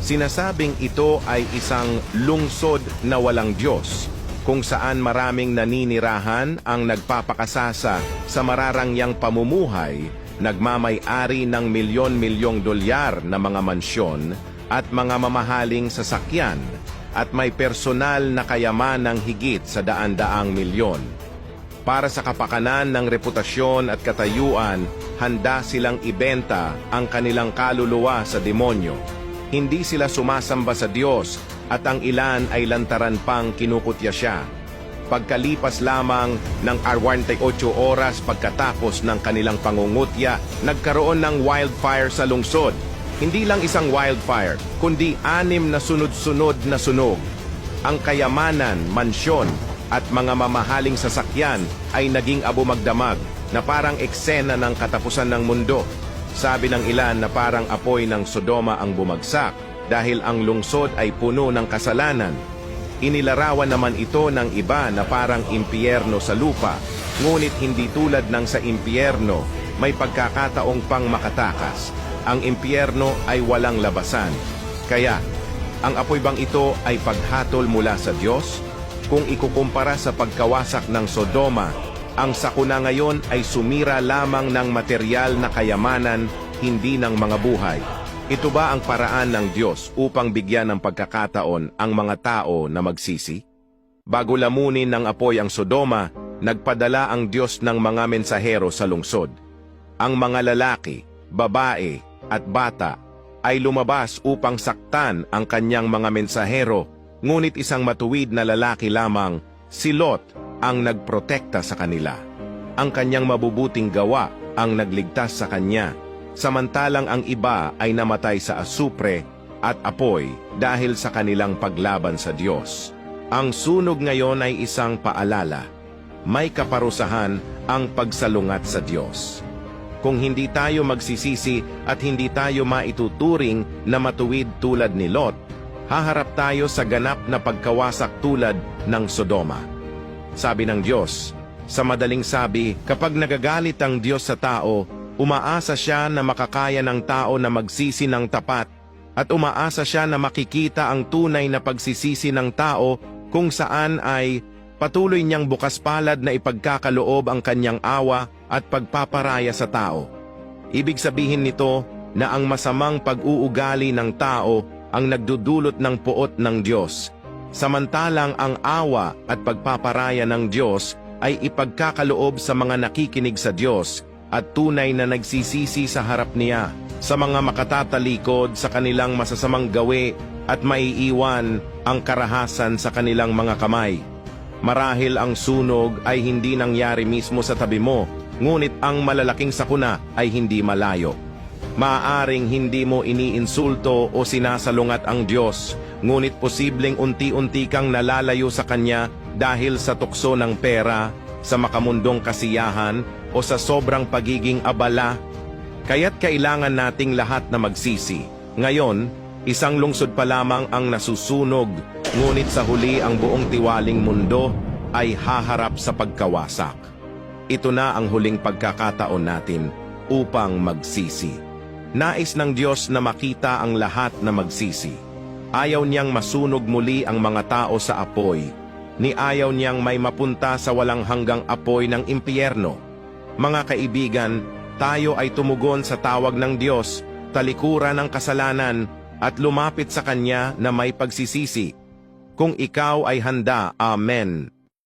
Sinasabing ito ay isang lungsod na walang Diyos, kung saan maraming naninirahan ang nagpapakasasa sa mararangyang pamumuhay, nagmamay-ari ng milyon-milyong dolyar na mga mansyon at mga mamahaling sasakyan, at may personal na kayamanang higit sa daan-daang milyon. Para sa kapakanan ng reputasyon at katayuan, handa silang ibenta ang kanilang kaluluwa sa demonyo. Hindi sila sumasamba sa Diyos at ang ilan ay lantaran pang kinukutya siya. Pagkalipas lamang ng 48 oras pagkatapos ng kanilang pangungutya, nagkaroon ng wildfire sa lungsod. Hindi lang isang wildfire, kundi 6 na sunod-sunod na sunog. Ang kayamanan, mansyon, at mga mamahaling sasakyan ay naging abo magdamag na parang eksena ng katapusan ng mundo. Sabi ng ilan na parang apoy ng Sodoma ang bumagsak dahil ang lungsod ay puno ng kasalanan. Inilarawan naman ito ng iba na parang impyerno sa lupa, ngunit hindi tulad ng sa impyerno, may pagkakataong pang makatakas. Ang impyerno ay walang labasan. Kaya, ang apoy bang ito ay paghatol mula sa Diyos? Kung ikukumpara sa pagkawasak ng Sodoma, ang sakuna ngayon ay sumira lamang ng material na kayamanan, hindi ng mga buhay. Ito ba ang paraan ng Diyos upang bigyan ng pagkakataon ang mga tao na magsisi? Bago lamunin ng apoy ang Sodoma, nagpadala ang Diyos ng mga mensahero sa lungsod. Ang mga lalaki, babae, at bata ay lumabas upang saktan ang kanyang mga mensahero, ngunit isang matuwid na lalaki lamang, si Lot, ang nagprotekta sa kanila. Ang kanyang mabubuting gawa ang nagligtas sa kanya, samantalang ang iba ay namatay sa asupre at apoy dahil sa kanilang paglaban sa Diyos. Ang sunog ngayon ay isang paalala. May kaparusahan ang pagsalungat sa Diyos. Kung hindi tayo magsisisi at hindi tayo maituturing na matuwid tulad ni Lot, haharap tayo sa ganap na pagkawasak tulad ng Sodoma. Sabi ng Diyos, sa madaling sabi, kapag nagagalit ang Diyos sa tao, umaasa siya na makakaya ng tao na magsisi ng tapat at umaasa siya na makikita ang tunay na pagsisisi ng tao kung saan ay patuloy niyang bukas palad na ipagkakaloob ang kanyang awa at pagpaparaya sa tao. Ibig sabihin nito na ang masamang pag-uugali ng tao ang nagdudulot ng puot ng Diyos, samantalang ang awa at pagpaparaya ng Diyos ay ipagkakaloob sa mga nakikinig sa Diyos at tunay na nagsisisi sa harap niya, sa mga makatatalikod sa kanilang masasamang gawi at maiiwan ang karahasan sa kanilang mga kamay. Marahil ang sunog ay hindi nangyari mismo sa tabi mo, ngunit ang malalaking sakuna ay hindi malayo. Maaaring hindi mo iniinsulto o sinasalungat ang Diyos, ngunit posibleng unti-unti kang nalalayo sa Kanya dahil sa tukso ng pera, sa makamundong kasiyahan, o sa sobrang pagiging abala. Kaya't kailangan nating lahat na magsisi. Ngayon, isang lungsod pa lamang ang nasusunog, ngunit sa huli ang buong tiwaling mundo ay haharap sa pagkawasak. Ito na ang huling pagkakataon natin upang magsisi. Nais ng Diyos na makita ang lahat na magsisi. Ayaw niyang masunog muli ang mga tao sa apoy, ni ayaw niyang may mapunta sa walang hanggang apoy ng impyerno. Mga kaibigan, tayo ay tumugon sa tawag ng Diyos, talikuran ng kasalanan, at lumapit sa Kanya na may pagsisisi. Kung ikaw ay handa, Amen.